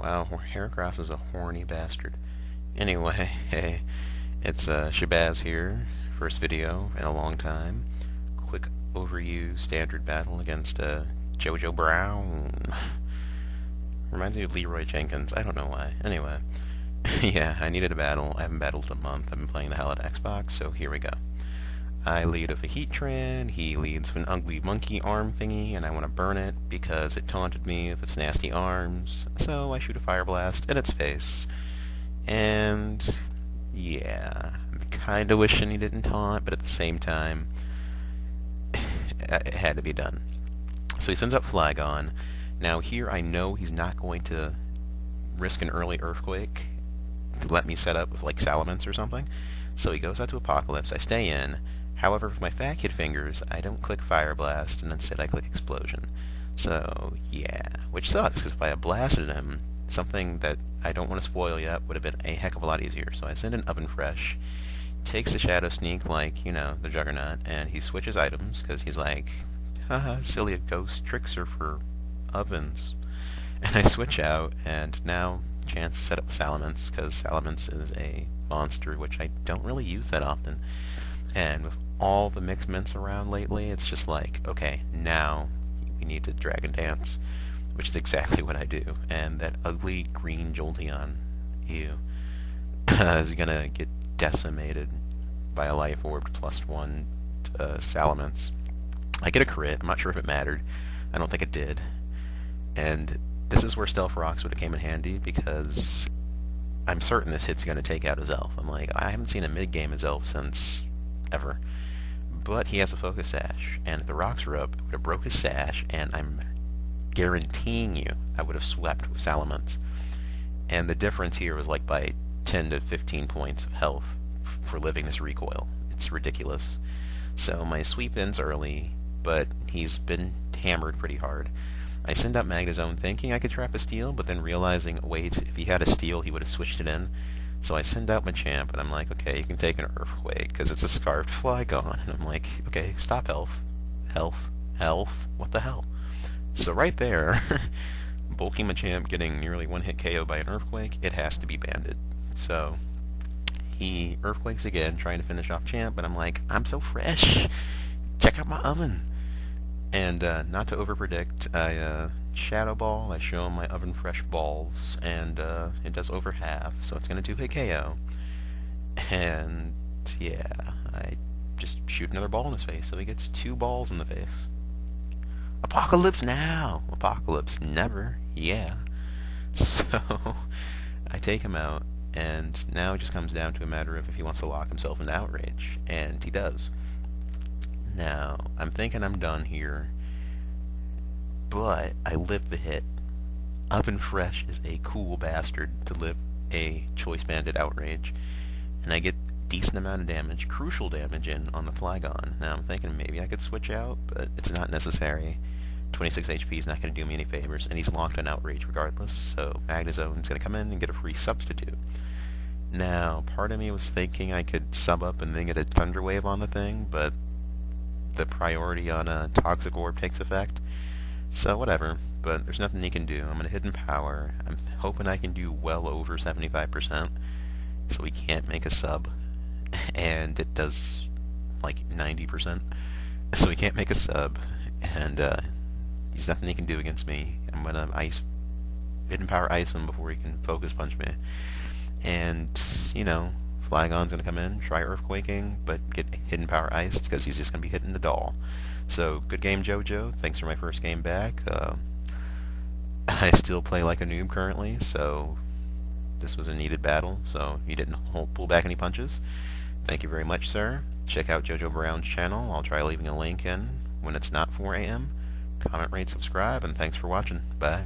Wow, Heracross is a horny bastard. Anyway, hey, it's ShabaZZ here. First video in a long time. Quick overview standard battle against JojoBrown. Reminds me of Leroy Jenkins. I don't know why. Anyway, yeah, I needed a battle. I haven't battled in a month. I've been playing the hell at Xbox, so here we go. I lead with a Heatran, he leads with an ugly monkey arm thingy, and I want to burn it because it taunted me with its nasty arms, so I shoot a Fire Blast in its face. And yeah, I'm kinda wishing he didn't taunt, but at the same time, it had to be done. So he sends up Flygon. Now here I know he's not going to risk an early Earthquake to let me set up with like Salamence or something. So he goes out to Apocalypse, I stay in. However, with my Fat Kid fingers, I don't click Fire Blast, and instead I click Explosion. So, yeah. Which sucks, because if I had blasted him, something that I don't want to spoil yet would have been a heck of a lot easier. So I send an Oven Fresh, takes the Shadow Sneak like, you know, the Juggernaut, and he switches items, because he's like, haha, silly ghost tricks are for ovens. And I switch out, and now chance to set up Salamence, because Salamence is a monster which I don't really use that often. And with all the mixed mints around lately, it's just like, okay, now we need to Dragon Dance, which is exactly what I do. And that ugly green Jolteon, ew, is gonna get decimated by a Life Orb +1 Salamence. I get a crit. I'm not sure if it mattered. I don't think it did. And this is where Stealth Rocks would have came in handy, because I'm certain this hit's gonna take out his Elf. I'm like, I haven't seen a mid-game his Elf since ever. But he has a Focus Sash, and if the rocks were up, it would have broke his sash, and I'm guaranteeing you I would have swept with Salamence. And the difference here was like by 10 to 15 points of health for living this recoil. It's ridiculous. So my sweep ends early, but he's been hammered pretty hard. I send out Magnezone thinking I could trap a Steel, but then realizing, wait, if he had a Steel, he would have switched it in. So I send out Machamp, and I'm like, okay, you can take an Earthquake, because it's a Scarfed Flygon. And I'm like, okay, stop Health. Health, what the hell? So right there, bulky Machamp getting nearly one-hit KO by an Earthquake, it has to be banded. So he Earthquakes again, trying to finish off Champ, but I'm like, I'm so fresh. Check out my oven. And not to overpredict, I Shadow Ball, I show him my Oven Fresh balls, and it does over half, so it's going to 2-hit KO. And yeah, I just shoot another ball in his face, so he gets 2 balls in the face. Apocalypse now! Apocalypse never, yeah. So I take him out, and now it just comes down to a matter of if he wants to lock himself into Outrage, and he does. Now, I'm thinking I'm done here, but I live the hit. Oven Fresh is a cool bastard to live a Choice Banded Outrage, and I get a decent amount of damage, crucial damage in on the Flygon. Now I'm thinking maybe I could switch out, but it's not necessary. 26 HP is not going to do me any favors, and he's locked on Outrage regardless, so Magnezone's going to come in and get a free substitute. Now, part of me was thinking I could sub up and then get a Thunder Wave on the thing, but the priority on a Toxic Orb takes effect. So whatever, but there's nothing he can do. I'm going to Hidden Power. I'm hoping I can do well over 75%, so he can't make a sub. And it does like 90%, so he can't make a sub. And there's nothing he can do against me. I'm going to Hidden Power ice him before he can Focus Punch me. And, you know, Flygon's going to come in, try Earthquaking, but get Hidden Power iced because he's just going to be hitting the doll. So, good game, Jojo. Thanks for my first game back. I still play like a noob currently, so this was a needed battle, so you didn't pull back any punches. Thank you very much, sir. Check out JojoBrown's channel. I'll try leaving a link in when it's not 4 a.m. Comment, rate, subscribe, and thanks for watching. Bye.